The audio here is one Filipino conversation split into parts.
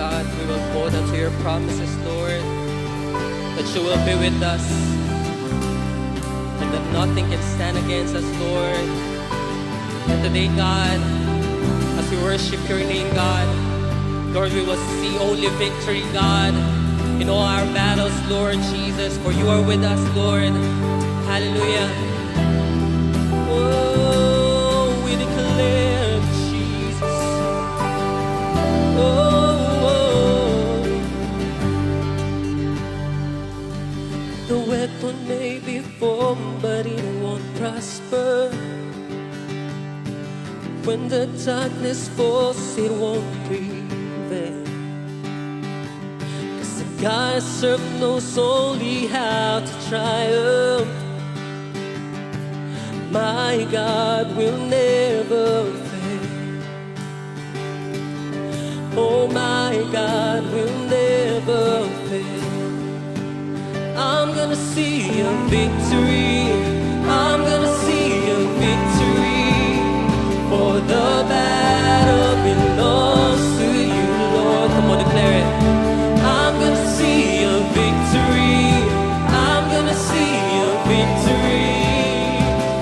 God, we will hold on to your promises, Lord, that you will be with us and that nothing can stand against us, Lord. And today, God, as we worship your name, God, Lord, we will see only victory, God, in all our battles, Lord Jesus, for you are with us, Lord. Hallelujah. Oh, we declare Jesus. Oh, the weapon may be formed, but it won't prosper. When the darkness falls, it won't prevail. 'Cause the God I serve knows only how to triumph. My God will never fail. Oh, my God will never fail. I'm gonna see a victory. I'm gonna see a victory. For the battle belongs to you, Lord. Come on, declare it. I'm gonna see a victory. I'm gonna see a victory.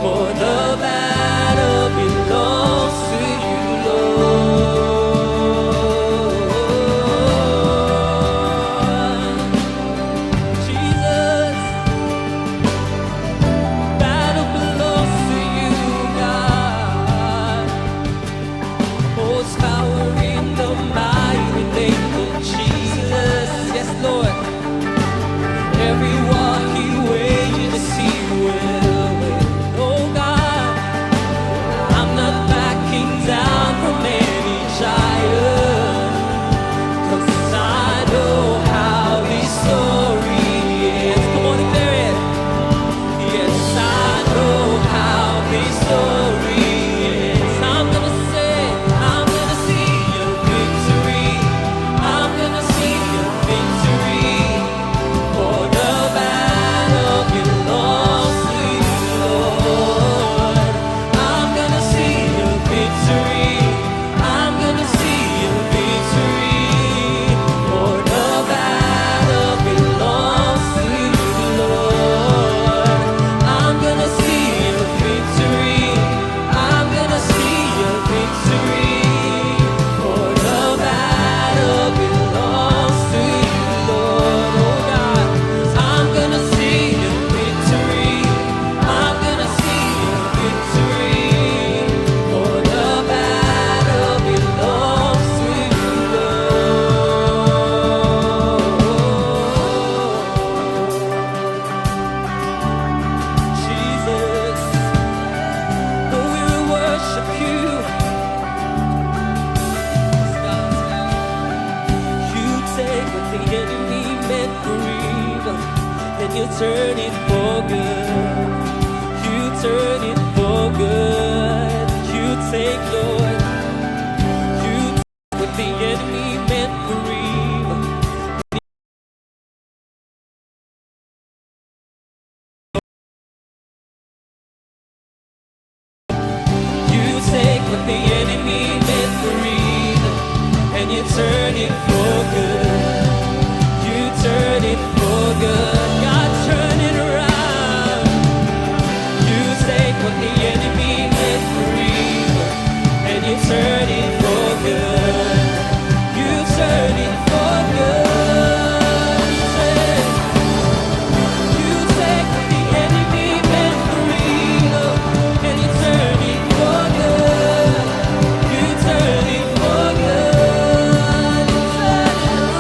For the battle belongs to you, Lord. Jesus, battle belongs to you, God. Oh, it's power in the mighty name of Jesus. Yes, Lord. Every war he wages, he will win. Oh, God, I'm not backing down from any giant, 'cause I know how this story ends. Come on, declare it. Yes, I know how this story ends. I'm gonna see a victory. I'm gonna see a victory. For the battle belongs to you, Lord. I'm gonna see a victory. I'm gonna see a victory. For the battle belongs to you, Lord. I'm gonna see a victory. I'm gonna see a victory. For the battle belongs to you, Lord. Oh, God, I'm gonna see a victory. I'm gonna see a victory. For the battle belongs to you, Lord. Jesus, oh, we will worship you. You take what the enemy meant for evil, and you turn it for good. You turn it for good. You take, Lord, you take what the enemy meant for evil. You take what the enemy meant for evil, and you turn it for good. You turn it for good. God, turn it around. You take what the enemy meant for evil, and you turn it for good. You turn it for good. You take what the enemy meant for evil, and you turn it for good. You turn it for good. You turn it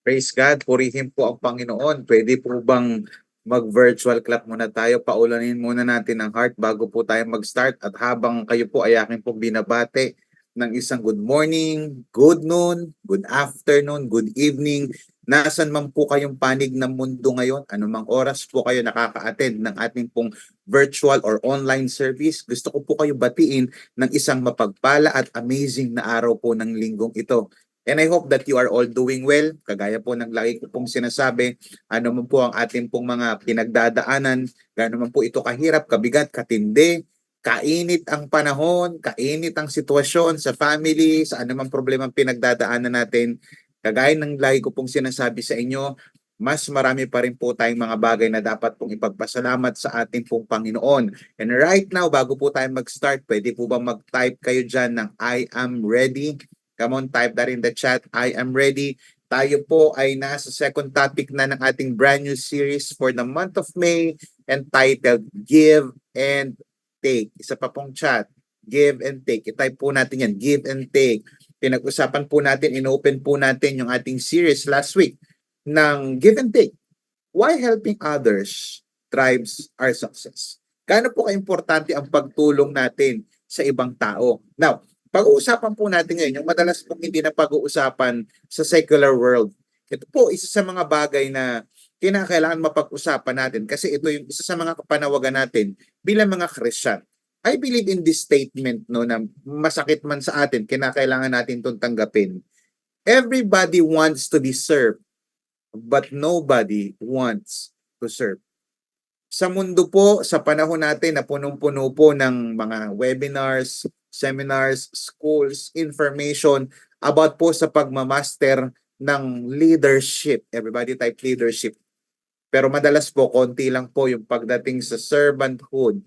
Praise God, purihin po ang Panginoon. Pwede po bang mag-virtual clap muna tayo? Paulanin muna natin ang heart bago po tayo mag-start. At habang kayo po ay aking po binabate ng isang good morning, good noon, good afternoon, good evening. Nasaan man po kayong panig ng mundo ngayon, anumang oras po kayo nakaka-attend ng ating pong virtual or online service, gusto ko po kayo batiin ng isang mapagpala at amazing na araw po ng linggong ito. And I hope that you are all doing well. Kagaya po ng lagi ko pong sinasabi, ano man po ang ating pong mga pinagdadaanan, gaano man po ito kahirap, kabigat, katindi, kainit ang panahon, kainit ang sitwasyon sa family, sa anumang problema pinagdadaanan natin. Kagaya ng lagi ko pong sinasabi sa inyo, mas marami pa rin po tayong mga bagay na dapat pong ipagpasalamat sa ating pong Panginoon. And right now, bago po tayo mag-start, pwede po ba mag-type kayo dyan ng I am ready? Come on, type that in the chat. I am ready. Tayo po ay nasa second topic na ng ating brand new series for the month of May entitled Give and Take. Isa pa pong chat. Give and Take. I-type po natin yan. Give and Take. Pinag-usapan po natin, in-open po natin yung ating series last week ng Give and Take. Why helping others drives our success? Gaano po ka-importante ang pagtulong natin sa ibang tao? Now, pag-uusapan po natin ngayon, yung madalas pong hindi na pag-uusapan sa secular world. Ito po, isa sa mga bagay na kinakailangan mapag-usapan natin kasi ito yung isa sa mga kapanawagan natin bilang mga Christian. I believe in this statement no, na masakit man sa atin, kinakailangan natin itong tanggapin. Everybody wants to be served, but nobody wants to serve. Sa mundo po, sa panahon natin na punong-puno po ng mga webinars, seminars, schools, information about po sa pagmamaster ng leadership. Everybody type leadership. Pero madalas po, konti lang po yung pagdating sa servanthood.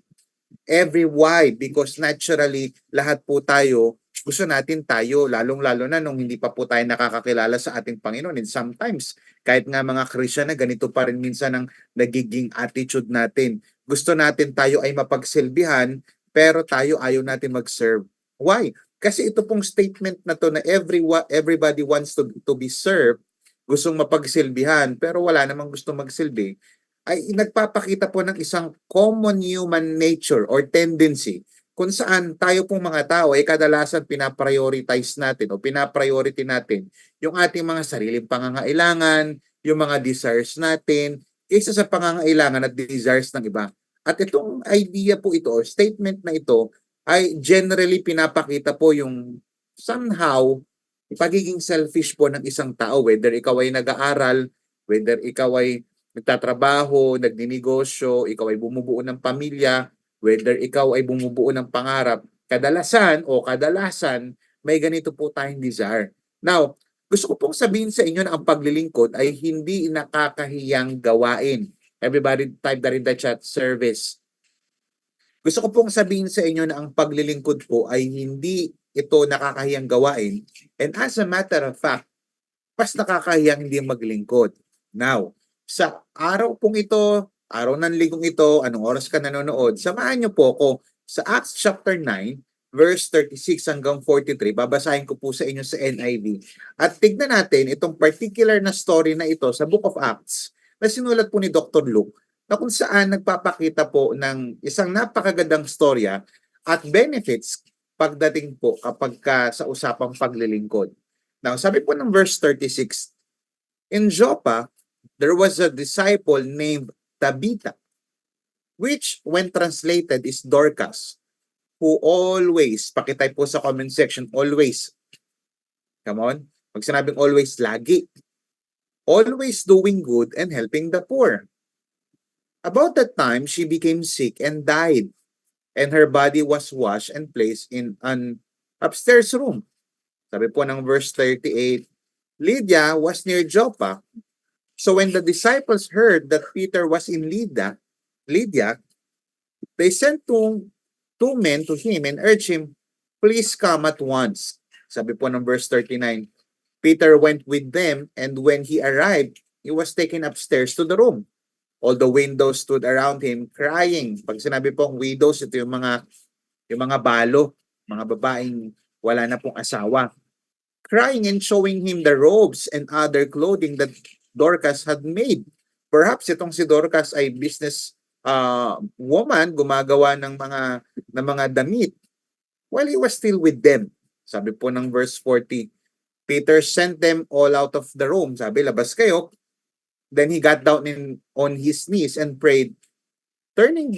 Why? Because naturally, lahat po tayo, gusto natin tayo, lalong-lalo na nung hindi pa po tayo nakakakilala sa ating Panginoon. And sometimes, kahit nga mga Christian na ganito pa rin minsan ang nagiging attitude natin. Gusto natin tayo ay mapagsilbihan, pero tayo ayaw natin mag-serve. Why? Kasi ito pong statement na to na everybody wants to be served, gustong mapagsilbihan, pero wala namang gusto magsilbi, ay nagpapakita po ng isang common human nature or tendency kung saan tayo pong mga tao ay kadalasan pinaprioritize natin o pinapriority natin yung ating mga sariling pangangailangan, yung mga desires natin, kaysa sa pangangailangan at desires ng iba. At itong idea po ito or statement na ito ay generally pinapakita po yung somehow pagiging selfish po ng isang tao, whether ikaw ay nag-aaral, whether ikaw ay nagtatrabaho, nagninegosyo, ikaw ay bumubuo ng pamilya, whether ikaw ay bumubuo ng pangarap, kadalasan may ganito po tayong desire. Now, gusto ko pong sabihin sa inyo na ang paglilingkod ay hindi nakakahiyang gawain. Everybody type that in the chat, service. Gusto ko pong sabihin sa inyo na ang paglilingkod po ay hindi ito nakakahiyang gawain. And as a matter of fact, mas nakakahiyang hindi maglingkod. Now, sa araw pong ito, araw ng linggong ito, anong oras ka nanonood, samahan niyo po ako sa Acts chapter 9, verse 36 hanggang 43. Babasahin ko po sa inyo sa NIV. At tignan natin itong particular na story na ito sa Book of Acts na sinulat po ni Dr. Luke na kung saan nagpapakita po ng isang napakagandang storya at benefits pagdating po kapag sa usapang paglilingkod. Now, sabi po ng verse 36, in Joppa, there was a disciple named Tabitha, which when translated is Dorcas, who always, pakitype po sa comment section, always, come on, pag sinabing always, lagi, always doing good and helping the poor. About that time, she became sick and died, and her body was washed and placed in an upstairs room. Sabi po ng verse 38, Lydia was near Joppa. So when the disciples heard that Peter was in Lydia, they sent two men to him and urged him, please come at once. Sabi po ng verse 39, Peter went with them, and when he arrived, he was taken upstairs to the room. All the windows stood around him, crying. Pag sinabi pong widows, ito yung mga balo, mga babaeng wala na pong asawa. crying and showing him the robes and other clothing that Dorcas had made. Perhaps itong si Dorcas ay business woman, gumagawa ng mga damit while he was still with them. Sabi po ng verse 40, Peter sent them all out of the room. Sabi, labas kayo. Then he got down on his knees and prayed, turning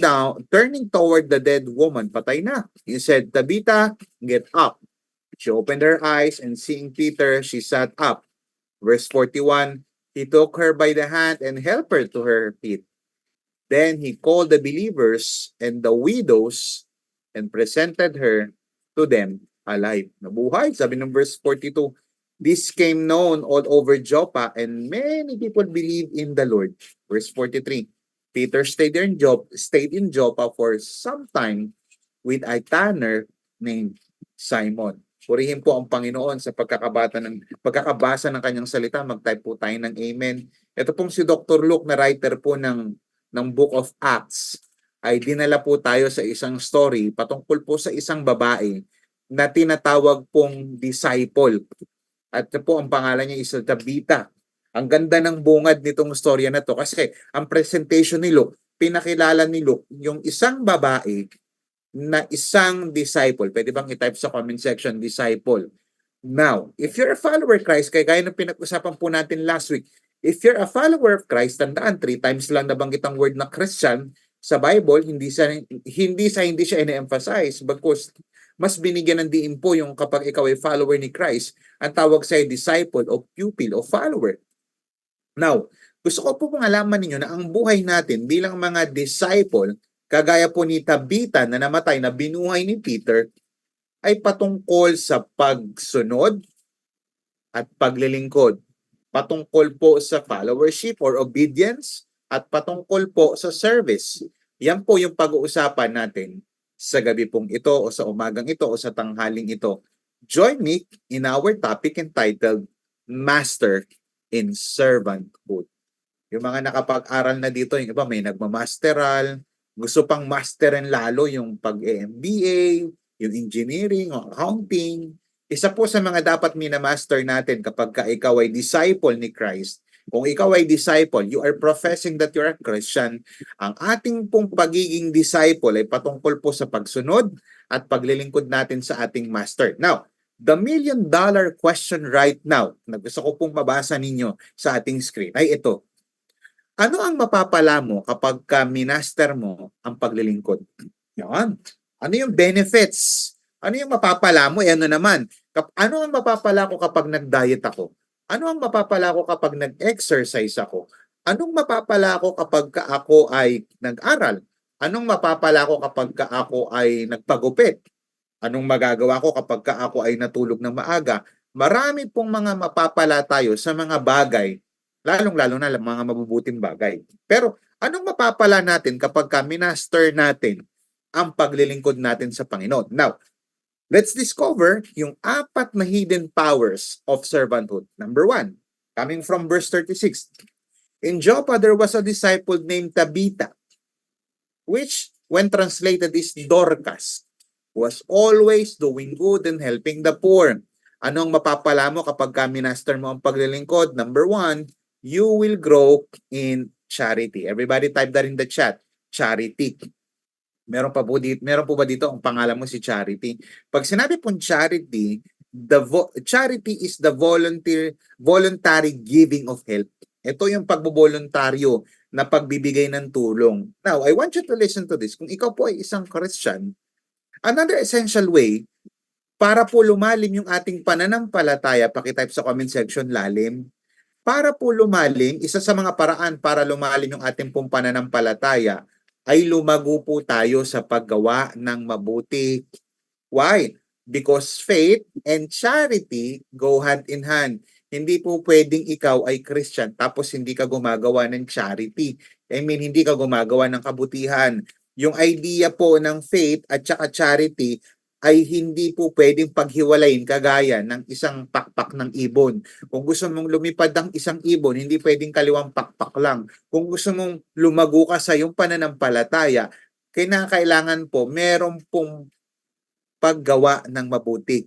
toward the dead woman. Patay na. He said, Tabitha, get up. She opened her eyes, and seeing Peter, she sat up. Verse 41, he took her by the hand and helped her to her feet. Then he called the believers and the widows and presented her to them alive. Nabuhay, sabi ng verse 42. This came known all over Joppa, and many people believed in the Lord. Verse 43. Peter stayed in Joppa for some time with a tanner named Simon. Purihin po ang Panginoon sa pagkakabasa ng kanyang salita. Mag-type po tayo ng amen. Ito pong si Dr. Luke na writer po ng Book of Acts ay dinala po tayo sa isang story patungkol po sa isang babae na tinatawag pong disciple. At po ang pangalan niya is Tabitha. Ang ganda ng bungad nitong storya na to kasi ang presentation ni Luke, pinakilala ni Luke yung isang babae na isang disciple. Pwede bang i-type sa comment section, disciple. Now, if you're a follower of Christ, kaya ng pinag-usapan po natin last week, if you're a follower of Christ, tandaan, 3 times lang nabanggit ang word na Christian sa Bible, hindi siya ina-emphasize because mas binigyan ng diin po yung kapag ikaw ay follower ni Christ, ang tawag sa'yo disciple o pupil o follower. Now, gusto ko po alaman ninyo na ang buhay natin bilang mga disciple, kagaya po ni Tabitha na namatay na binuhay ni Peter, ay patungkol sa pagsunod at paglilingkod. Patungkol po sa followership or obedience at patungkol po sa service. Yan po yung pag-uusapan natin sa gabi pong ito o sa umagang ito o sa tanghaling ito. Join me in our topic entitled Master in Servanthood. Yung mga nakapag-aral na dito, yung iba may nagmamasteral, gusto pang masterin lalo yung pag-MBA, yung engineering o accounting. Isa po sa mga dapat minamaster natin kapag ikaw ay disciple ni Christ. Kung ikaw ay disciple, you are professing that you're a Christian. Ang ating pong pagiging disciple ay patungkol po sa pagsunod at paglilingkod natin sa ating master. Now, the million-dollar question right now na gusto ko pong mabasa ninyo sa ating screen ay ito. Ano ang mapapala mo kapag minaster mo ang paglilingkod? Yan. Ano yung benefits? Ano yung mapapala mo? Ano naman? Ano ang mapapala ko kapag nag-diet ako? Ano ang mapapala ko kapag nag-exercise ako? Anong mapapala ko kapag ako ay nag-aral? Anong mapapala ko kapag ako ay nagpagupit? Anong magagawa ko kapag ako ay natulog ng maaga? Marami pong mga mapapala tayo sa mga bagay, lalong-lalo na mga mabubuting bagay. Pero anong mapapala natin kapag minaster natin ang paglilingkod natin sa Panginoon? Now, let's discover yung 4 na hidden powers of servanthood. Number 1, coming from verse 36. In Joppa, there was a disciple named Tabitha, which, when translated, is Dorcas, was always doing good and helping the poor. Anong mapapala mo kapag minaster mo ang paglilingkod? Number 1, you will grow in charity. Everybody type that in the chat. Charity. Meron po ba dito ang pangalan mo si Charity? Pag sinabi pong charity, charity is the voluntary giving of help. Ito yung pagboboluntaryo na pagbibigay ng tulong. Now, I want you to listen to this. Kung ikaw po ay isang Christian, another essential way para po lumalim yung ating pananampalataya, pakitype sa comment section, lalim. Para po lumalim, isa sa mga paraan para lumalim yung ating pong pananampalataya ay lumago po tayo sa paggawa ng mabuti. Why? Because faith and charity go hand in hand. Hindi po pwedeng ikaw ay Christian tapos hindi ka gumagawa ng charity. I mean, hindi ka gumagawa ng kabutihan. Yung idea po ng faith at saka charity ay hindi po pwedeng paghiwalayin kagaya ng isang pakpak ng ibon. Kung gusto mong lumipad ng isang ibon, hindi pwedeng kaliwang pakpak lang. Kung gusto mong lumago ka sa iyong pananampalataya, kailangan po meron pong paggawa ng mabuti.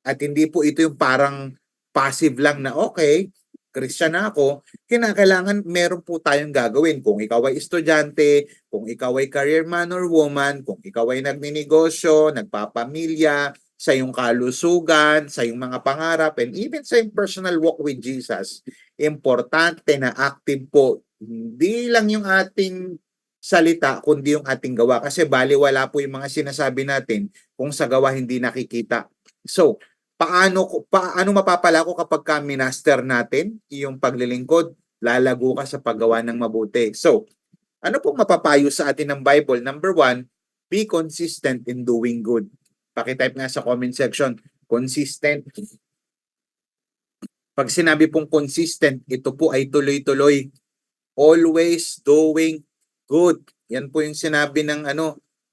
At hindi po ito yung parang passive lang na okay, Christian na ako, kinakailangan meron po tayong gagawin. Kung ikaw ay estudyante, kung ikaw ay career man or woman, kung ikaw ay nagninegosyo, nagpapamilya, sa iyong kalusugan, sa iyong mga pangarap, and even sa iyong personal walk with Jesus, importante na active po. Hindi lang yung ating salita, kundi yung ating gawa. Kasi baliwala po yung mga sinasabi natin kung sa gawa hindi nakikita. So, paano mapapala ko kapag minaster natin yung paglilingkod? Lalago ka sa paggawa ng mabuti. So, ano pong mapapayo sa atin ng Bible? Number 1, be consistent in doing good. Pakitype nga sa comment section, consistent. Pag sinabi pong consistent, ito po ay tuloy-tuloy. Always doing good. Yan po yung sinabi ng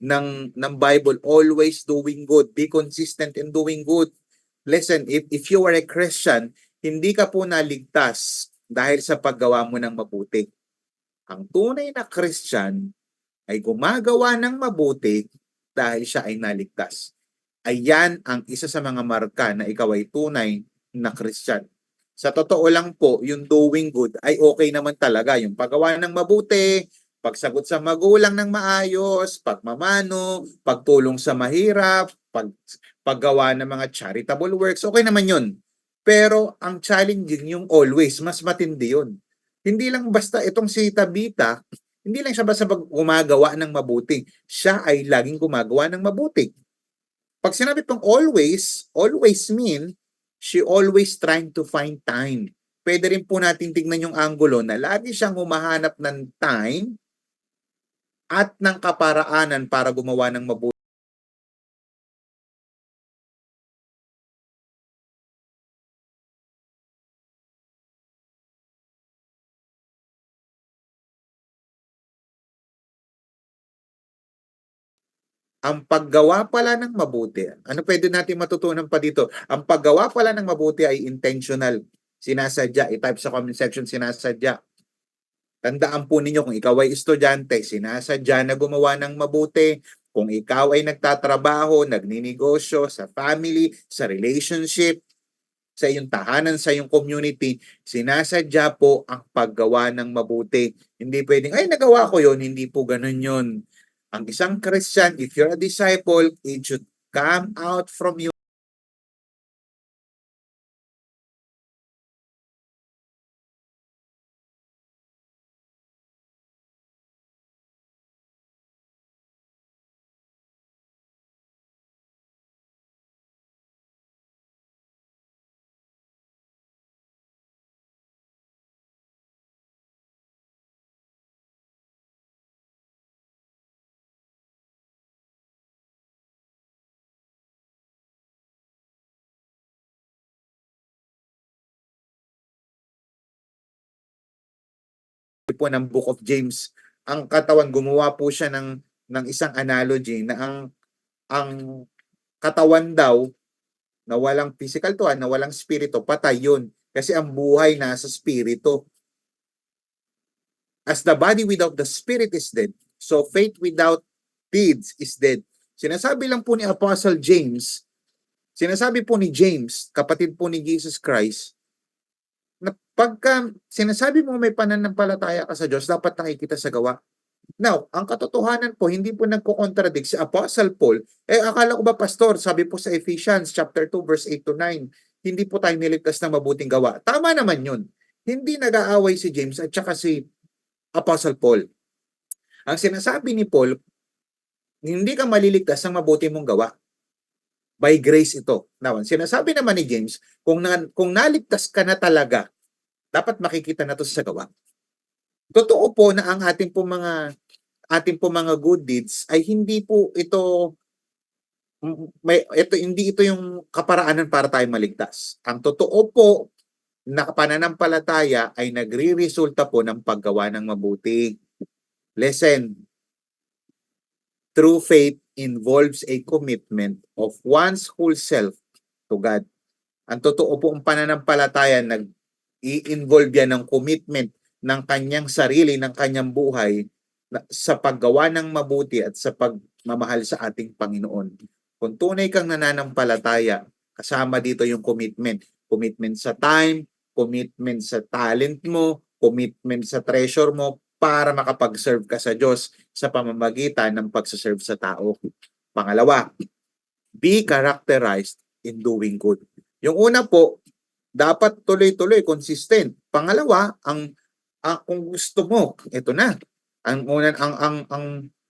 ng Bible, always doing good. Be consistent in doing good. Listen, if you are a Christian, hindi ka po naligtas dahil sa paggawa mo ng mabuti. Ang tunay na Christian ay gumagawa ng mabuti dahil siya ay naligtas. Ayan ang isa sa mga marka na ikaw ay tunay na Christian. Sa totoo lang po, yung doing good ay okay naman talaga. Yung paggawa ng mabuti, pagsagot sa magulang ng maayos, pagmamano, pagtulong sa mahirap, paggawa ng mga charitable works, okay naman yun. Pero ang challenging yung always, mas matindi yun. Hindi lang basta itong si Tabita, hindi lang siya basta gumagawa ng mabuti. Siya ay laging gumagawa ng mabuti. Pag sinabi pang always mean, she always trying to find time. Pwede rin po natin tignan yung angulo na lagi siyang humahanap ng time at ng kaparaanan para gumawa ng mabuti. Ang paggawa pala ng mabuti, ano pwede natin matutunan pa dito? Ang paggawa pala ng mabuti ay intentional. Sinasadya. I-type sa comment section, sinasadya. Tandaan po ninyo, kung ikaw ay estudyante, sinasadya na gumawa ng mabuti. Kung ikaw ay nagtatrabaho, nagninegosyo, sa family, sa relationship, sa iyong tahanan, sa iyong community, sinasadya po ang paggawa ng mabuti. Hindi pwedeng, ay nagawa ko yon, hindi po ganun yun. Ang isang Christian, if you're a disciple, it should come out from you. Po ng Book of James, ang katawan, gumawa po siya ng isang analogy na ang katawan daw na walang physical to, na walang spirito, patay yun. Kasi ang buhay nasa spirito. As the body without the spirit is dead, so faith without deeds is dead. Sinasabi lang po ni Apostle James, sinasabi po ni James, kapatid po ni Jesus Christ, na pagka sinasabi mo may pananampalataya ka sa Diyos, dapat nakikita sa gawa. Now, ang katotohanan po, hindi po nagko-contradict si Apostle Paul. Akala ko ba, Pastor, sabi po sa Ephesians chapter 2, verse 8 to 9, hindi po tayo niligtas ng mabuting gawa. Tama naman yun. Hindi nag-aaway si James at saka si Apostle Paul. Ang sinasabi ni Paul, hindi ka maliligtas ng mabuti mong gawa. By grace ito. Now, sinasabi naman ni James, kung naligtas ka na talaga, dapat makikita na to sa gawa. Totoo po na ang ating po mga good deeds ay hindi po ito hindi ito yung kaparaanan para tayo maligtas. Ang totoo po na pananampalataya ay nagre-resulta po ng paggawa ng mabuti. Listen, true faith involves a commitment of one's whole self to God. Ang totoo po ang pananampalataya, nag-i-involve yan ng commitment ng kanyang sarili, ng kanyang buhay sa paggawa ng mabuti at sa pagmamahal sa ating Panginoon. Kung tunay kang nananampalataya, Kasama dito yung commitment. Commitment sa time, commitment sa talent mo, commitment sa treasure mo para makapag-serve ka sa Diyos sa pamamagitan ng pagsaserve sa tao. Pangalawa, be characterized in doing good. Yung una po, dapat tuloy-tuloy, consistent. Pangalawa, kung gusto mo, ito na. Ang una, ang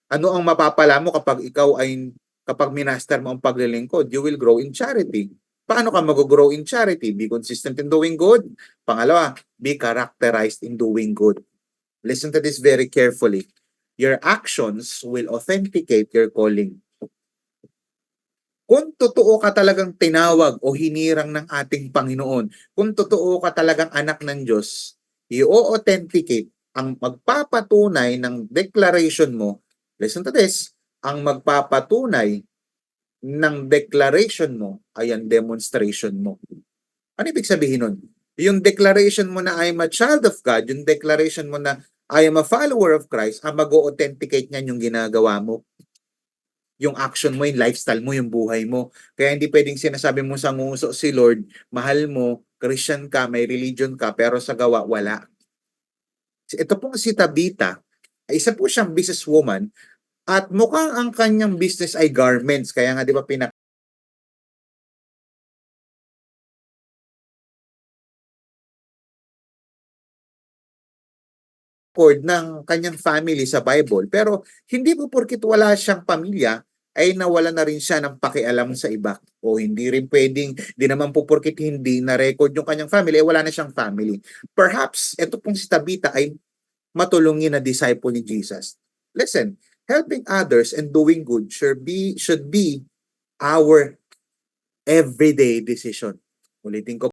ano ang mapapala mo kapag minaster mo ang paglilingkod, you will grow in charity. Paano ka mag-grow in charity? Be consistent in doing good. Pangalawa, be characterized in doing good. Listen to this very carefully. Your actions will authenticate your calling. Kung totoo ka talagang tinawag o hinirang ng ating Panginoon, kung totoo ka talagang anak ng Diyos, i-authenticate ang magpapatunay ng declaration mo. Listen to this, ang magpapatunay ng declaration mo ay ang demonstration mo. Ano ibig sabihin nun? Yung declaration mo na I am a child of God, yung declaration mo na I am a follower of Christ, ang mag-authenticate niyan yung ginagawa mo, yung action mo, yung lifestyle mo, yung buhay mo. Kaya hindi pwedeng sinasabi mo sa nguso si Lord, mahal mo, Christian ka, may religion ka, pero sa gawa, wala. Ito pong si Tabitha, isa po siyang businesswoman, at mukhang ang kanyang business ay garments. Kaya nga di ba record ng kanyang family sa Bible. Pero hindi po porkit wala siyang pamilya, ay nawala na rin siya ng pakialam sa iba. O hindi rin pwedeng, di naman po porkit hindi na-record yung kanyang family, ay wala na siyang family. Perhaps, ito pong si Tabitha ay matulungin na disciple ni Jesus. Listen, helping others and doing good should be our everyday decision. Ulitin ko,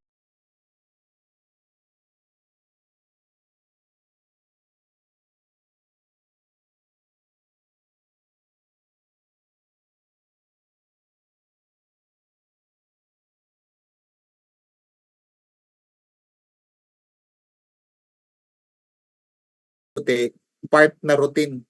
part na routine.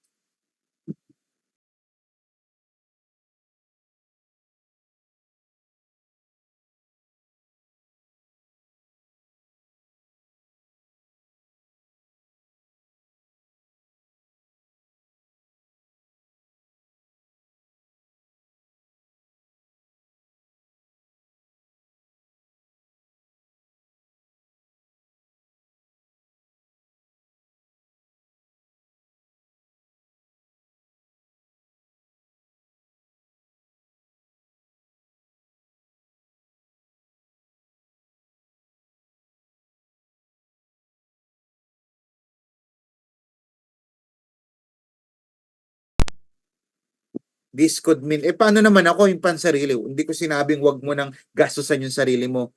This could mean, paano naman ako yung pansarili? Hindi ko sinabing wag mo nang gastusan yung sarili mo.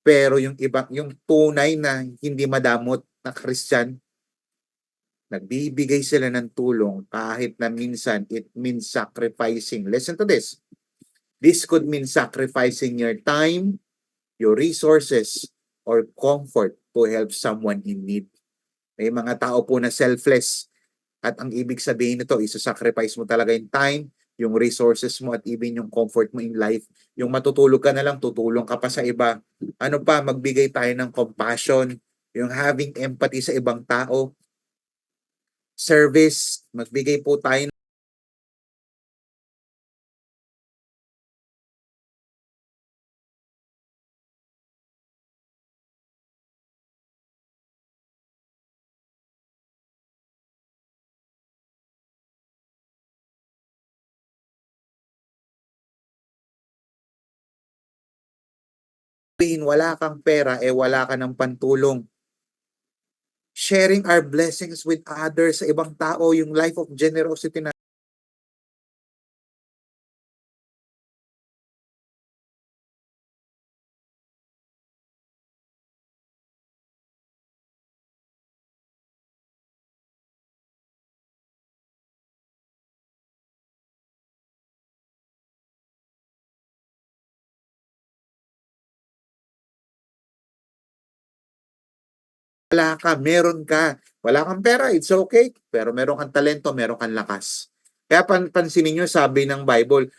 Pero yung iba, yung tunay na hindi madamot na Christian, nagbibigay sila ng tulong kahit na minsan it means sacrificing. Listen to this. This could mean sacrificing your time, your resources, or comfort to help someone in need. May mga tao po na selfless at ang ibig sabihin nito, isa-sacrifice mo talaga yung time, yung resources mo at even yung comfort mo in life. Yung matutulog ka na lang, tutulong ka pa sa iba. Ano pa, magbigay tayo ng compassion, yung having empathy sa ibang tao, service, magbigay po tayo. Wala kang pera, wala ka ng pantulong. Sharing our blessings with others sa ibang tao, yung life of generosity na wala ka, meron ka. Wala kang pera, it's okay. Pero meron kang talento, meron kang lakas. Kaya pansinin nyo, sabi ng Bible,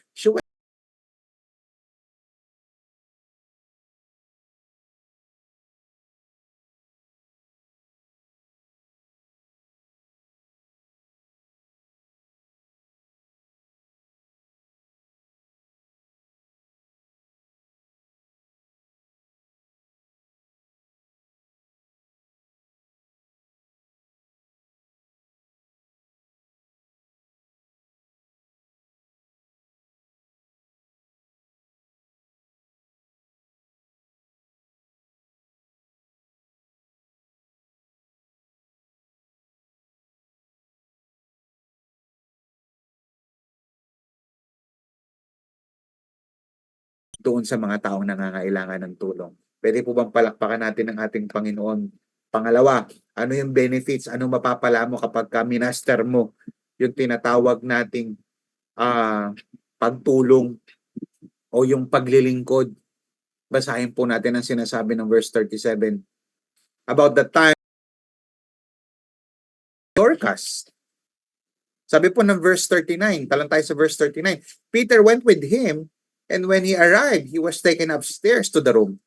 doon sa mga taong nangangailangan ng tulong. Pwede po bang palakpakan natin ang ating Panginoon? Pangalawa, ano yung benefits? Ano mapapala mo kapag minaster mo yung tinatawag nating pagtulong o yung paglilingkod? Basahin po natin ang sinasabi ng verse 37. About the time Dorcas. Sabi po ng verse 39, talang tayo sa verse 39. Peter went with him, and when he arrived, he was taken upstairs to the room.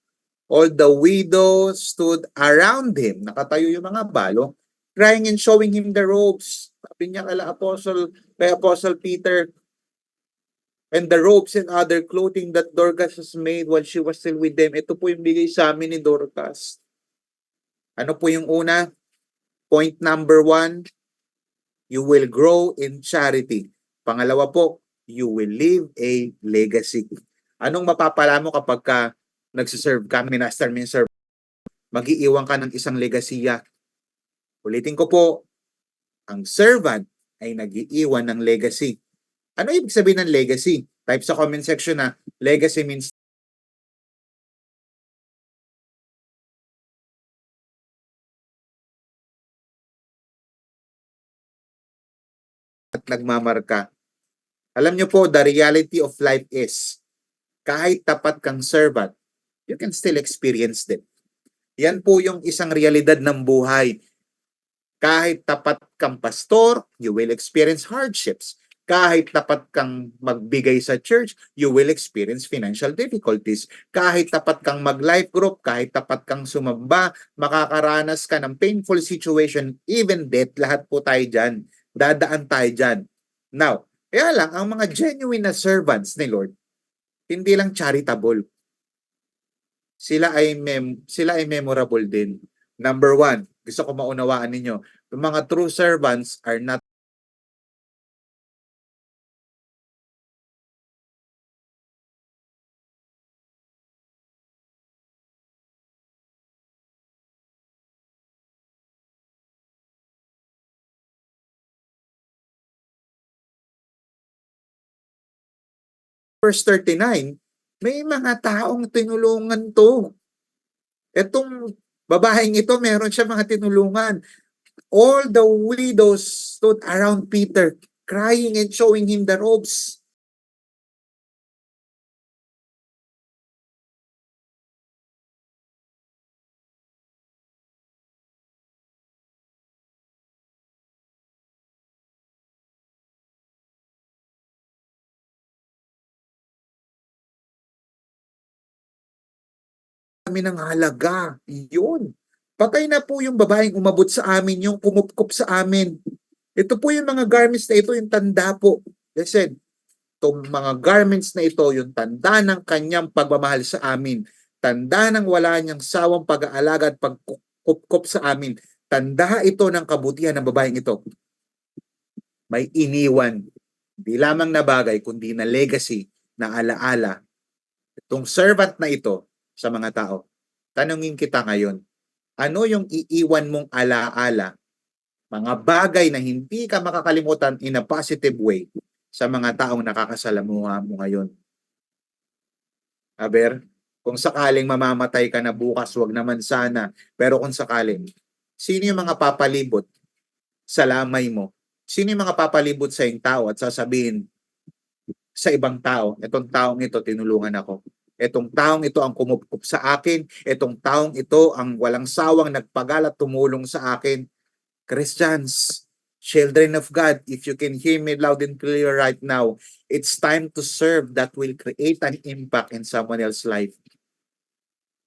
All the widows stood around him. Nakatayo yung mga balo, crying and showing him the robes. Sabi niya kay Apostle Peter, and the robes and other clothing that Dorcas has made while she was still with them. Ito po yung bigay sa amin ni Dorcas. Ano po yung una? Point number 1, you will grow in charity. Pangalawa po, you will leave a legacy. Anong mapapala mo kapag nagsiserve ka, minister, mag-iiwan ka ng isang legasiya? Ulitin ko po, ang servant ay nag-iiwan ng legacy. Ano ibig sabihin ng legacy? Type sa comment section na legacy means at nagmamarka. Alam niyo po, the reality of life is, kahit tapat kang servant, you can still experience them. Yan po yung isang realidad ng buhay. Kahit tapat kang pastor, you will experience hardships. Kahit tapat kang magbigay sa church, you will experience financial difficulties. Kahit tapat kang mag-life group, kahit tapat kang sumamba, makakaranas ka ng painful situation, even death, lahat po tayo dyan. Dadaan tayo dyan. Now, kaya lang, ang mga genuine na servants ni Lord, hindi lang charitable. Sila ay memorable din. Number 1, gusto ko maunawaan ninyo, the mga true servants are not verse 39, may mga taong tinulungan to. Etong babaeng ito, meron siya mga tinulungan. All the widows stood around Peter, crying and showing him the robes. Kami ng halaga. Yun. Patay na po yung babaeng umabot sa amin, yung kumupkup sa amin. Ito po yung mga garments na ito, yung tanda po. Listen, itong mga garments na ito, yung tanda ng kanyang pagmamahal sa amin. Tanda ng wala niyang sawang pag-aalaga at pagkupkup sa amin. Tanda ito ng kabutihan ng babaeng ito. May iniwan. Di lamang na bagay, kundi na legacy, na alaala. Itong servant na ito sa mga tao. Tanungin kita ngayon, ano yung iiwan mong alaala, mga bagay na hindi ka makakalimutan in a positive way sa mga taong nakakasalamuha mo ngayon? Aber, kung sakaling mamamatay ka na bukas, wag naman sana. Pero kung sakaling, sino yung mga papalibot sa lamay mo? Sino yung mga papalibot sa iyong tao at sasabihin sa ibang tao, itong taong ito tinulungan ako. Itong taong ito ang kumupkup sa akin. Itong taong ito ang walang sawang nagpagalat tumulong sa akin. Christians, children of God, if you can hear me loud and clear right now, it's time to serve that will create an impact in someone else's life.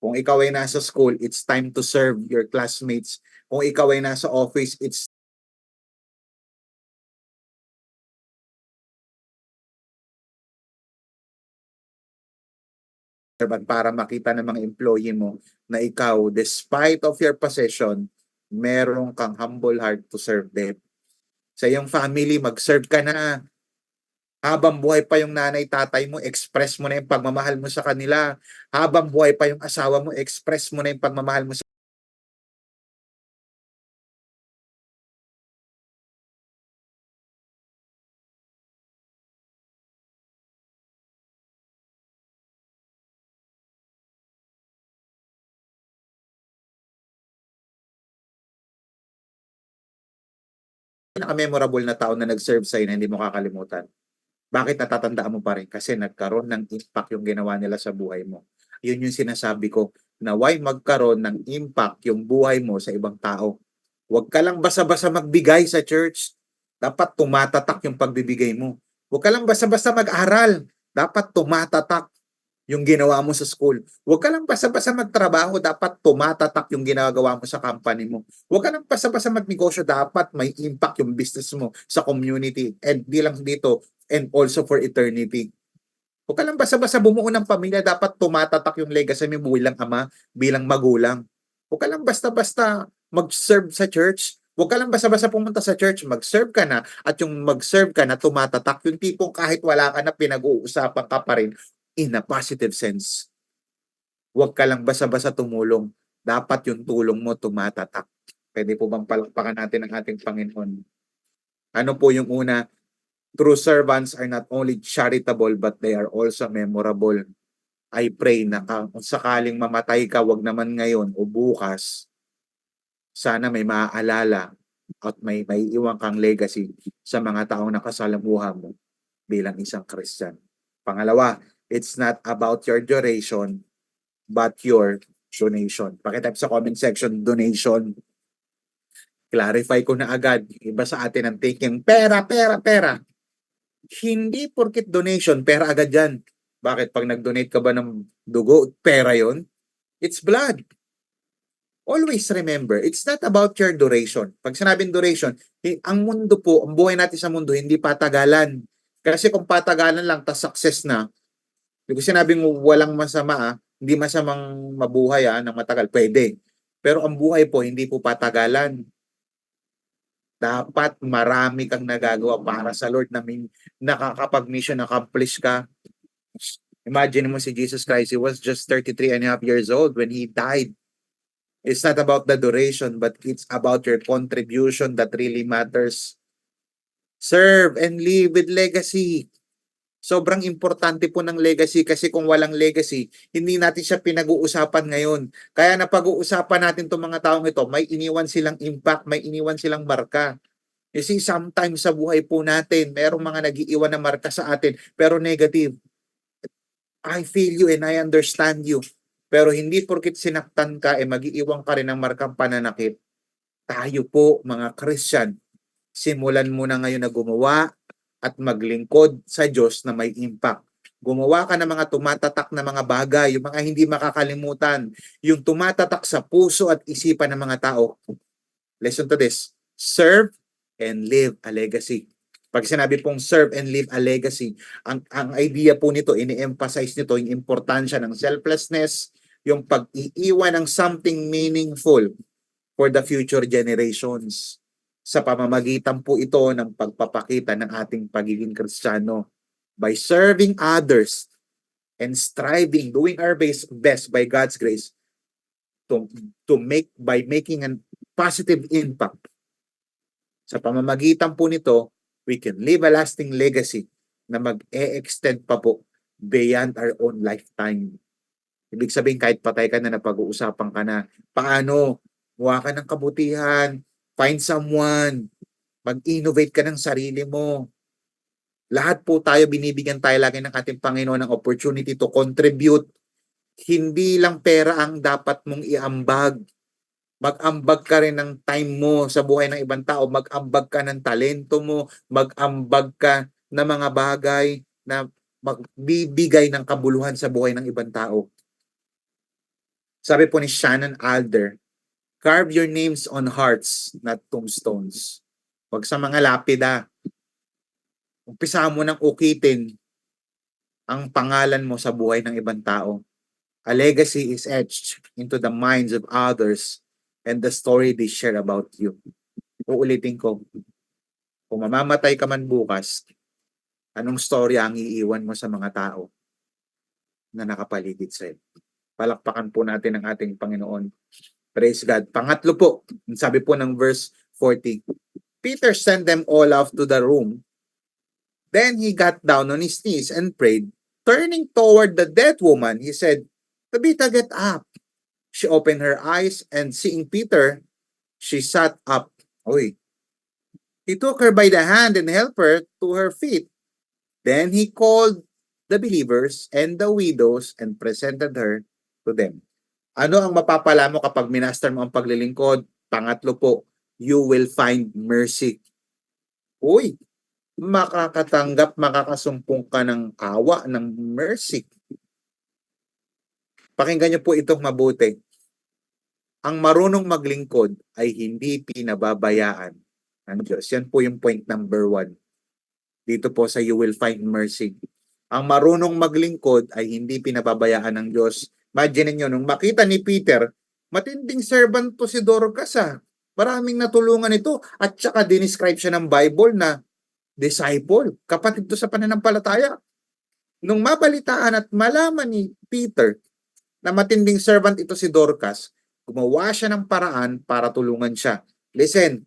Kung ikaw ay nasa school, it's time to serve your classmates. Kung ikaw ay nasa office, it's para makita ng mga employee mo na ikaw, despite of your possession, meron kang humble heart to serve them. Sa iyong family, mag-serve ka na. Habang buhay pa yung nanay, tatay mo, express mo na yung pagmamahal mo sa kanila. Habang buhay pa yung asawa mo, express mo na yung pagmamahal mo sa pinaka-memorable na tao na nag-serve sa'yo na hindi mo kakalimutan? Bakit natatandaan mo pa rin? Kasi nagkaroon ng impact yung ginawa nila sa buhay mo. Yun yung sinasabi ko na why magkaroon ng impact yung buhay mo sa ibang tao. Huwag ka lang basta-basta magbigay sa church. Dapat tumatatak yung pagbibigay mo. Huwag ka lang basta-basta mag-aral. Dapat tumatatak yung ginawa mo sa school. Huwag ka lang basta-basta magtrabaho, dapat tumatatak yung ginagawa mo sa company mo. Huwag ka lang basta-basta magnegosyo, dapat may impact yung business mo sa community and di lang dito and also for eternity. Huwag ka lang basta-basta bumuo ng pamilya, dapat tumatatak yung legacy mo bilang ama, bilang magulang. Huwag ka lang basta-basta mag-serve sa church. Huwag ka lang basta-basta pumunta sa church, mag-serve ka na at yung mag-serve ka na tumatatak, yung tipong kahit wala ka na pinag-uusapan ka pa rin in a positive sense. Huwag ka lang basta-basta tumulong. Dapat yung tulong mo tumatatak. Pwede po bang palakpakan natin ang ating Panginoon? Ano po yung una? True servants are not only charitable but they are also memorable. I pray na kung sakaling mamatay ka, wag naman ngayon o bukas, sana may maaalala at may iwan kang legacy sa mga taong nakasalamuha mo bilang isang Christian. Pangalawa, it's not about your duration but your donation. Pakitype sa comment section, donation. Clarify ko na agad. Iba sa atin ang thinking, pera, pera, pera. Hindi porkit donation, pera agad yan. Bakit? Pag nag-donate ka ba ng dugo, pera yon? It's blood. Always remember, it's not about your duration. Pag sinabing duration, ang mundo po, ang buhay natin sa mundo, hindi patagalan. Kasi kung patagalan lang, tas success na, hindi ko sinabing walang masama, hindi masamang mabuhay ng matagal. Pwede. Pero ang buhay po, hindi po patagalan. Dapat marami kang nagagawa para sa Lord na nakakapag-mission accomplish ka. Imagine mo si Jesus Christ, he was just 33 and a half years old when he died. It's not about the duration, but it's about your contribution that really matters. Serve and live with legacy. Sobrang importante po ng legacy kasi kung walang legacy, hindi natin siya pinag-uusapan ngayon. Kaya napag-uusapan natin itong mga taong ito, may iniwan silang impact, may iniwan silang marka. You see, sometimes sa buhay po natin, merong mga nag-iiwan na marka sa atin, pero negative. I feel you and I understand you. Pero hindi porkit sinaktan ka, mag-iiwan ka rin ng markang pananakit. Tayo po, mga Christian, simulan mo na ngayon na gumawa at maglingkod sa Diyos na may impact. Gumawa ka ng mga tumatatak na mga bagay, yung mga hindi makakalimutan, yung tumatatak sa puso at isipan ng mga tao. Listen to this. Serve and leave a legacy. Pag sinabi pong serve and leave a legacy, ang idea po nito, ini-emphasize nito yung importansya ng selflessness, yung pag-iiwan ng something meaningful for the future generations. Sa pamamagitan po ito ng pagpapakita ng ating pagiging Kristiyano by serving others and striving, doing our best by God's grace by making a positive impact. Sa pamamagitan po nito, we can leave a lasting legacy na mag-e-extend pa po beyond our own lifetime. Ibig sabihin, kahit patay ka na, napag-uusapan ka na, paano? Muha ka ng kabutihan, find someone, mag-innovate ka ng sarili mo. Lahat po tayo, binibigyan tayo lagi ng ating Panginoon ng opportunity to contribute. Hindi lang pera ang dapat mong iambag. Mag-ambag ka rin ng time mo sa buhay ng ibang tao. Mag-ambag ka ng talento mo. Mag-ambag ka ng mga bagay na magbibigay ng kabuluhan sa buhay ng ibang tao. Sabi po ni Shannon Alder, carve your names on hearts, not tombstones. Huwag sa mga lapida. Umpisa mo nang ukitin ang pangalan mo sa buhay ng ibang tao. A legacy is etched into the minds of others and the story they share about you. Uulitin ko, kung mamamatay ka man bukas, anong story ang iiwan mo sa mga tao na nakapaligid sa'yo? Palakpakan po natin ang ating Panginoon. Praise God. Pangatlo po, sabi po ng verse 40, Peter sent them all off to the room. Then he got down on his knees and prayed. Turning toward the dead woman, he said, Tabitha, get up. She opened her eyes and seeing Peter, she sat up. Oy, He took her by the hand and helped her to her feet. Then he called the believers and the widows and presented her to them. Ano ang mapapala mo kapag minaster mo ang paglilingkod? Pangatlo po, you will find mercy. Uy, makakasumpong ka ng awa, ng mercy. Pakinggan niyo po itong mabuti. Ang marunong maglingkod ay hindi pinababayaan ng Diyos. Yan po yung point number 1. Dito po sa you will find mercy. Ang marunong maglingkod ay hindi pinababayaan ng Diyos. Imagine niyo nung makita ni Peter, matinding servant to si Dorcas ah. Maraming natulungan ito. At saka dinescribe siya ng Bible na disciple. Kapatid to sa pananampalataya. Nung mabalitaan at malaman ni Peter na matinding servant ito si Dorcas, gumawa siya ng paraan para tulungan siya. Listen,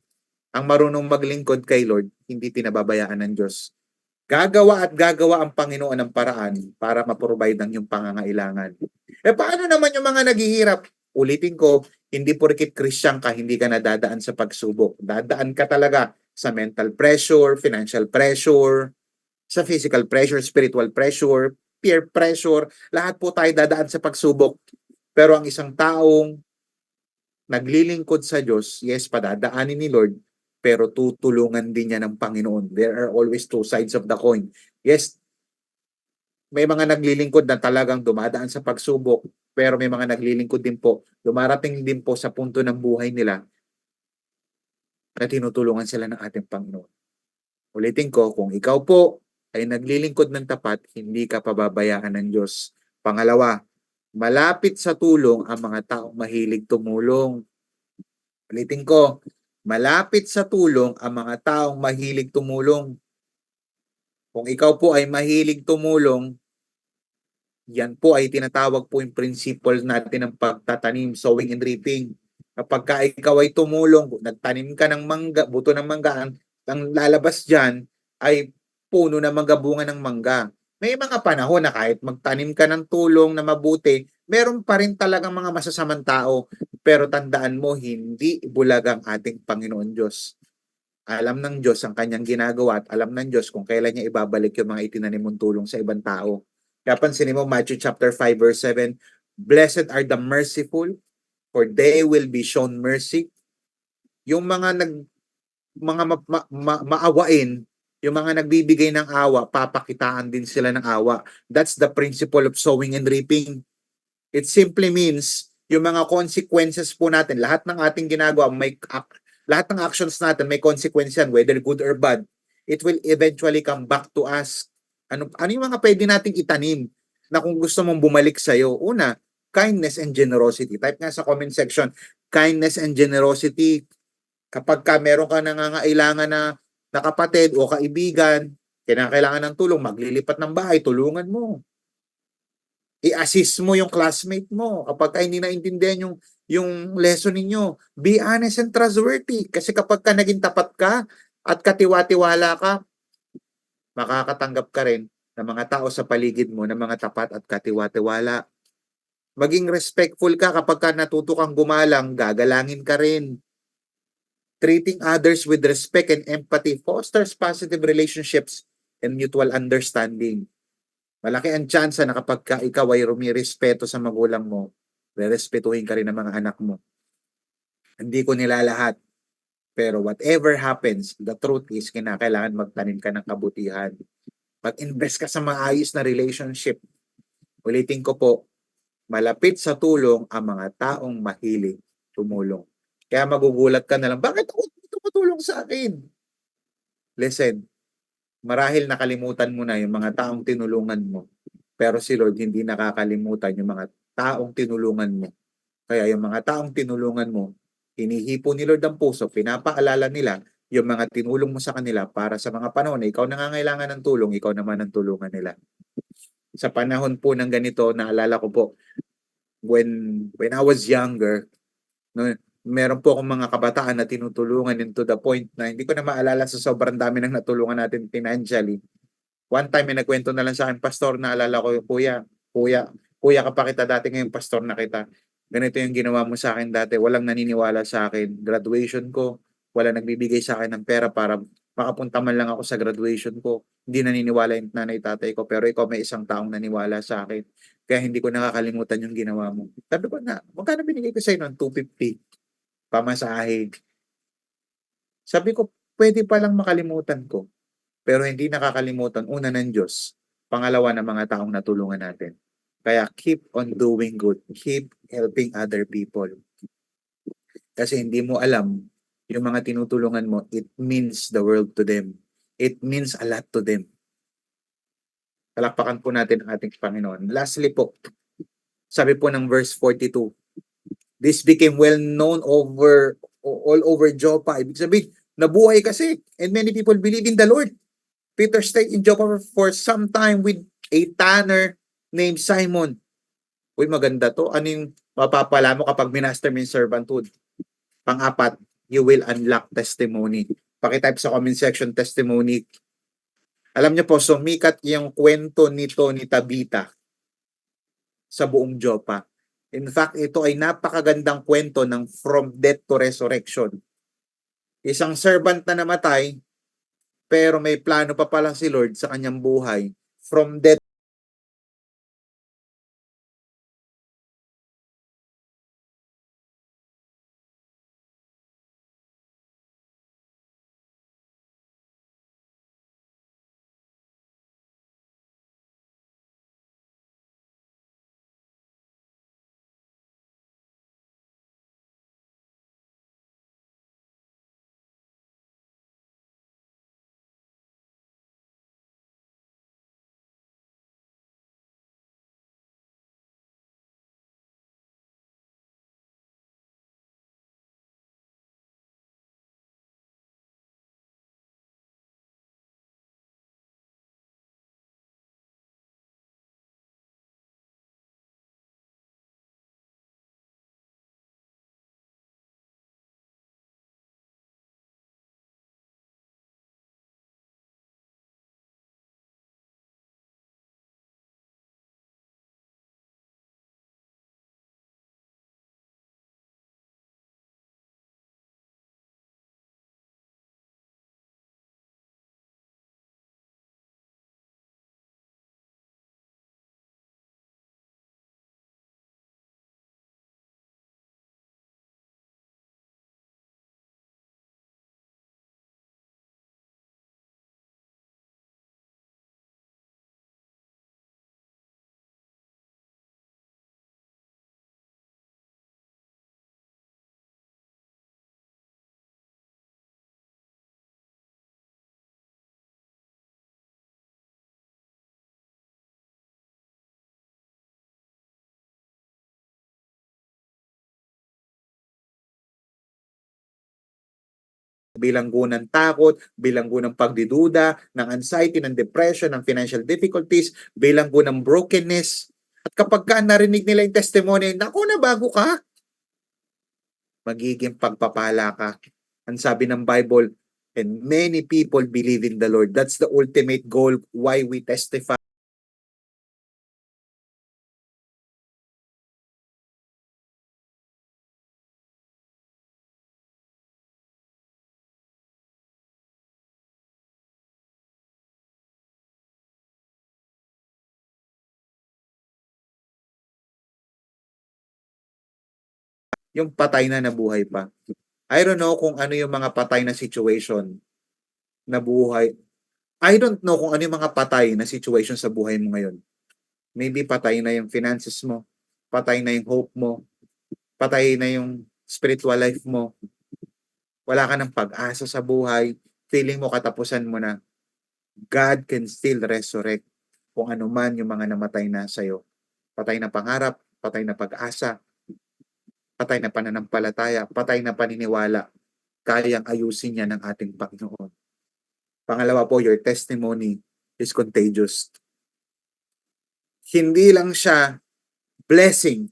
ang marunong maglingkod kay Lord, hindi pinababayaan ng Diyos. Gagawa at gagawa ang Panginoon ng paraan para ma-provide ang iyong pangangailangan. Paano naman yung mga naghihirap? Ulitin ko, hindi porket Christian ka, hindi ka nadadaan sa pagsubok. Dadaan ka talaga sa mental pressure, financial pressure, sa physical pressure, spiritual pressure, peer pressure. Lahat po tayo dadaan sa pagsubok. Pero ang isang taong naglilingkod sa Diyos, yes, padadaanin ni Lord, pero tutulungan din niya ng Panginoon. There are always two sides of the coin. Yes, may mga naglilingkod na talagang dumadaan sa pagsubok, pero may mga naglilingkod din po, dumarating din po sa punto ng buhay nila na tinutulungan sila ng ating Panginoon. Ulitin ko, kung ikaw po ay naglilingkod ng tapat, hindi ka pababayaan ng Diyos. Pangalawa, malapit sa tulong ang mga taong mahilig tumulong. Ulitin ko, malapit sa tulong ang mga taong mahilig tumulong. Kung ikaw po ay mahilig tumulong, yan po ay tinatawag po yung principle natin ng pagtatanim, sowing and reaping. Kapag ka ikaw ay tumulong, nagtanim ka ng mangga, buto ng mangga, ang lalabas dyan ay puno na mangga, bunga ng mangga. May mga panahon na kahit magtanim ka ng tulong na mabuti, meron pa rin talagang mga masasamang tao. Pero tandaan mo, hindi bulag ang ating Panginoon Diyos. Alam ng Diyos ang kanyang ginagawa at alam ng Diyos kung kailan niya ibabalik yung mga itinanim mong tulong sa ibang tao. Kaya pansinin mo, Matthew chapter 5 verse 7, Blessed are the merciful, for they will be shown mercy. Yung mga maawain, yung mga nagbibigay ng awa, papakitaan din sila ng awa. That's the principle of sowing and reaping. It simply means yung mga consequences po natin, lahat ng ating ginagawa, lahat ng actions natin may consequence yan, whether good or bad. It will eventually come back to us. Ano yung mga pwede nating itanim na kung gusto mong bumalik sa'yo? Una, kindness and generosity. Type nga sa comment section, kindness and generosity. Kapag meron ka nangangailangan na kapatid o kaibigan, kailangan ng tulong, maglilipat ng bahay, tulungan mo. I-assist mo yung classmate mo. Kapag hindi naintindihan yung lesson ninyo, be honest and trustworthy. Kasi kapag naging tapat ka at katiwa-tiwala ka, makakatanggap ka rin ng mga tao sa paligid mo na mga tapat at katiwa-tiwala. Maging respectful ka kapag natuto kang gumalang, gagalangin ka rin. Treating others with respect and empathy fosters positive relationships and mutual understanding. Malaki ang tsansa na kapag ikaw ay rumirespeto sa magulang mo, rerespetuhin ka rin ng mga anak mo. Hindi ko nila lahat. Pero whatever happens, the truth is, kinakailangan magtanim ka ng kabutihan. Mag-invest ka sa maayos na relationship. Ulitin ko po, malapit sa tulong ang mga taong mahilig tumulong. Kaya magugulat ka na lang, bakit ako tumutulong sa akin? Listen, marahil nakalimutan mo na yung mga taong tinulungan mo. Pero si Lord hindi nakakalimutan yung mga taong tinulungan mo. Kaya yung mga taong tinulungan mo, hinihipo ni Lord ang puso, pinapaalala nila yung mga tinulong mo sa kanila para sa mga panahon na ikaw nangangailangan ng tulong, ikaw naman ang tulungan nila. Sa panahon po ng ganito, naalala ko po, when I was younger, no, meron po akong mga kabataan na tinutulungan into the point na hindi ko na maalala sa sobrang dami ng natulungan natin financially. One time, may nagkwento na lang sa akin, pastor, naalala ko, kuya ka pa kita dati, ngayon pastor na kita. Ganito yung ginawa mo sa akin dati, walang naniniwala sa akin. Graduation ko, Wala nagbibigay sa akin ng pera para makapunta man lang ako sa graduation ko. Hindi naniniwala yung nanay tatay ko, pero ikaw may isang taong naniwala sa akin. Kaya hindi ko nakakalimutan yung ginawa mo. Sabi ko na, magkano binigay ko sa'yo noon? 250 pamasahe. Sabi ko, pwede palang makalimutan ko. Pero hindi nakakalimutan, una ng Diyos, pangalawa ng mga taong natulungan natin. Kaya keep on doing good. Keep helping other people. Kasi hindi mo alam, yung mga tinutulungan mo, it means the world to them. It means a lot to them. Palakpakan po natin ang ating Panginoon. Lastly po, sabi po ng verse 42, this became well known all over Joppa. Ibig sabihin, nabuhay kasi and many people believe in the Lord. Peter stayed in Joppa for some time with a tanner named Simon. Uy, maganda to. Ano yung mapapala mo kapag minaster mo yung servanthood? Pang-apat, you will unlock testimony. Pakitype sa comment section, testimony. Alam niyo po, sumikat yung kwento nito ni Tabitha sa buong Joppa. In fact, ito ay napakagandang kwento ng from death to resurrection. Isang servant na namatay, pero may plano pa pala si Lord sa kanyang buhay. From death bilanggo ng takot, bilanggo ng pagdiduda, ng anxiety, ng depression, ng financial difficulties, bilanggo ng brokenness. At kapag ka narinig nila yung testimony, naku, nabago ka, magiging pagpapala ka. Ang sabi ng Bible, and many people believe in the Lord. That's the ultimate goal why we testify. Yung patay na nabuhay pa. I don't know kung ano yung mga patay na situation na buhay. I don't know kung ano yung mga patay na situation sa buhay mo ngayon. Maybe patay na yung finances mo, patay na yung hope mo, patay na yung spiritual life mo, wala ka ng pag-asa sa buhay, feeling mo katapusan mo na. God can still resurrect kung ano man yung mga namatay na sa'yo. Patay na pangarap, patay na pag-asa, patay na pananampalataya, patay na paniniwala, kayang ayusin niya ng ating Panginoon. Pangalawa po, your testimony is contagious. Hindi lang siya blessing,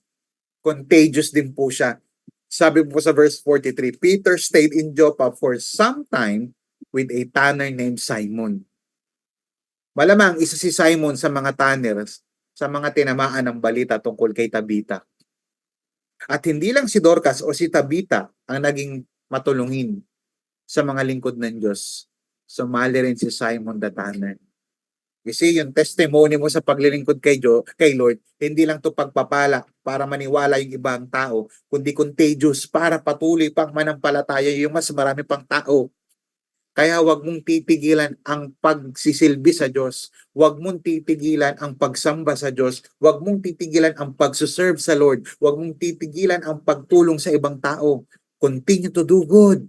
contagious din po siya. Sabi po sa verse 43, Peter stayed in Joppa for some time with a tanner named Simon. Malamang isa si Simon sa mga tanners, sa mga tinamaan ng balita tungkol kay Tabitha. At hindi lang si Dorcas o si Tabitha ang naging matulungin. sa mga lingkod ng Diyos, sumali rin si Simon the Tanner. Kasi yung testimony mo sa paglilingkod kay Lord, hindi lang to pagpapala para maniwala yung ibang tao, kundi contagious para patuloy pang manampalataya yung mas marami pang tao. Kaya wag mong titigilan ang pagsisilbi sa Diyos. Wag mong titigilan ang pagsamba sa Diyos. Wag mong titigilan ang pagsuserve sa Lord. Wag mong titigilan ang pagtulong sa ibang tao. Continue to do good.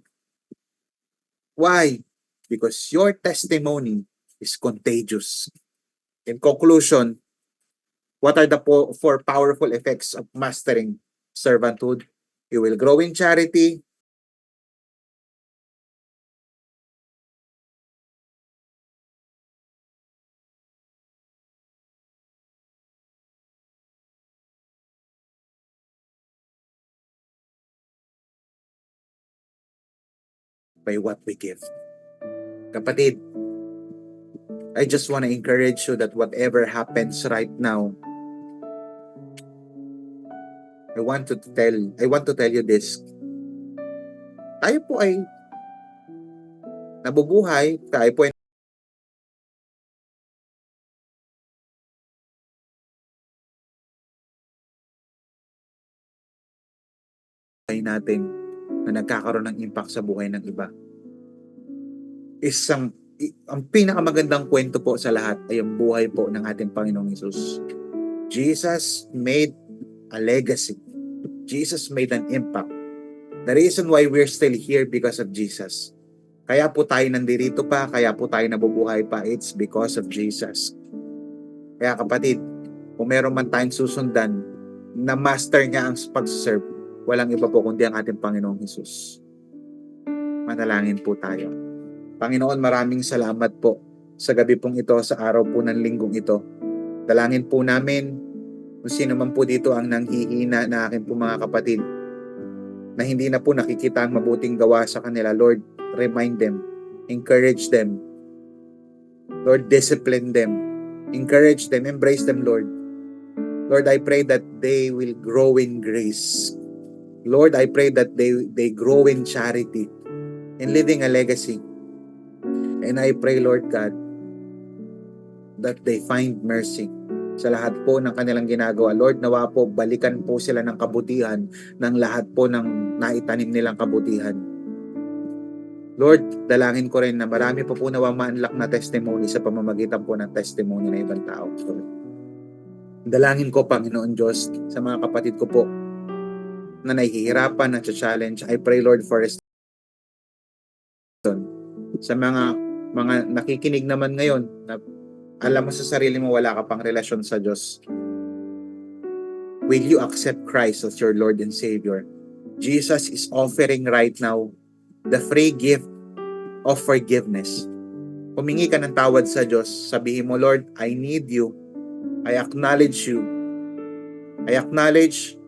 Why? Because your testimony is contagious. In conclusion, what are the four powerful effects of mastering servanthood? You will grow in charity, by what we give. Kapatid, I just want to encourage you that whatever happens right now, I want to tell you this. Tayo po ay nabubuhay, tayo po ay natin na nagkakaroon ng impact sa buhay ng iba. Ang pinakamagandang kwento po sa lahat ay ang buhay po ng ating Panginoong Hesus. Jesus made a legacy. Jesus made an impact. The reason why we're still here because of Jesus. Kaya po tayo nandito pa, kaya po tayo nabubuhay pa, it's because of Jesus. Kaya kapatid, kung meron man tayong susundan na master niya ang pag-serve, walang iba po kundi ang ating Panginoong Hesus. Manalangin po tayo. Panginoon, maraming salamat po sa gabi pong ito, sa araw po ng linggong ito. Dalangin po namin kung sino man po dito ang nanghihina na aking po mga kapatid na hindi na po nakikita ang mabuting gawa sa kanila. Lord, remind them, encourage them. Lord, discipline them, encourage them, embrace them, Lord. Lord, I pray that they will grow in grace. Lord, I pray that they grow in charity, in living a legacy. And I pray, Lord God, that they find mercy sa lahat po ng kanilang ginagawa. Lord, nawa po, balikan po sila ng kabutihan ng lahat po ng naitanim nilang kabutihan. Lord, dalangin ko rin na marami po nawa ma-unlock na testimony sa pamamagitan po ng testimony ng ibang tao. Dalangin ko, Panginoon Diyos, sa mga kapatid ko po na nahihirapan, na challenge. I pray, Lord, for sa mga nakikinig naman ngayon na alam mo sa sarili mo wala ka pang relasyon sa Diyos. Will you accept Christ as your Lord and Savior? Jesus is offering right now the free gift of forgiveness. Humingi ka ng tawad sa Diyos. Sabihin mo, Lord, I need you. I acknowledge you. I acknowledge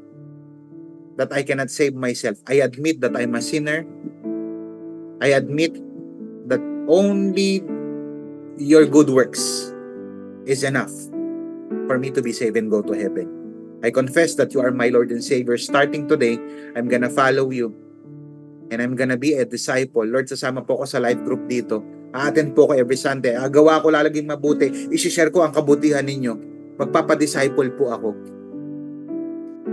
that I cannot save myself. I admit that I'm a sinner. I admit that only your good works is enough for me to be saved and go to heaven. I confess that you are my Lord and Savior. Starting today, I'm gonna follow you and I'm gonna be a disciple. Lord, sasama po ako sa life group dito. A-attend po ko every Sunday. Gawa ko lalaging mabuti. I-share ko ang kabutihan ninyo. Magpapadisciple po ako.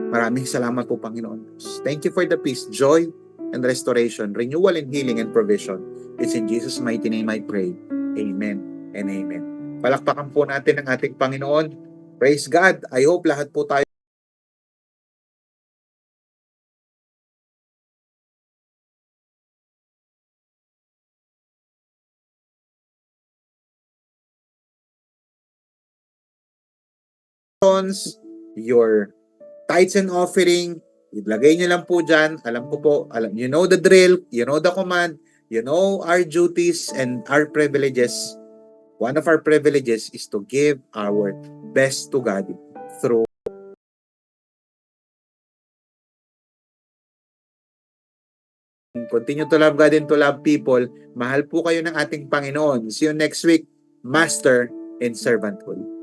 Maraming salamat po, Panginoon. Thank you for the peace, joy, and restoration, renewal and healing and provision. It's in Jesus' mighty name I pray. Amen and amen. Palakpakan po natin ang ating Panginoon. Praise God. I hope lahat po tayo your tithes and offering, ilagay nyo lang po dyan. Alam ko po, you know the drill, you know the command, you know our duties and our privileges. One of our privileges is to give our best to God through continue to love God and to love people. Mahal po kayo ng ating Panginoon. See you next week, Master in Servanthood.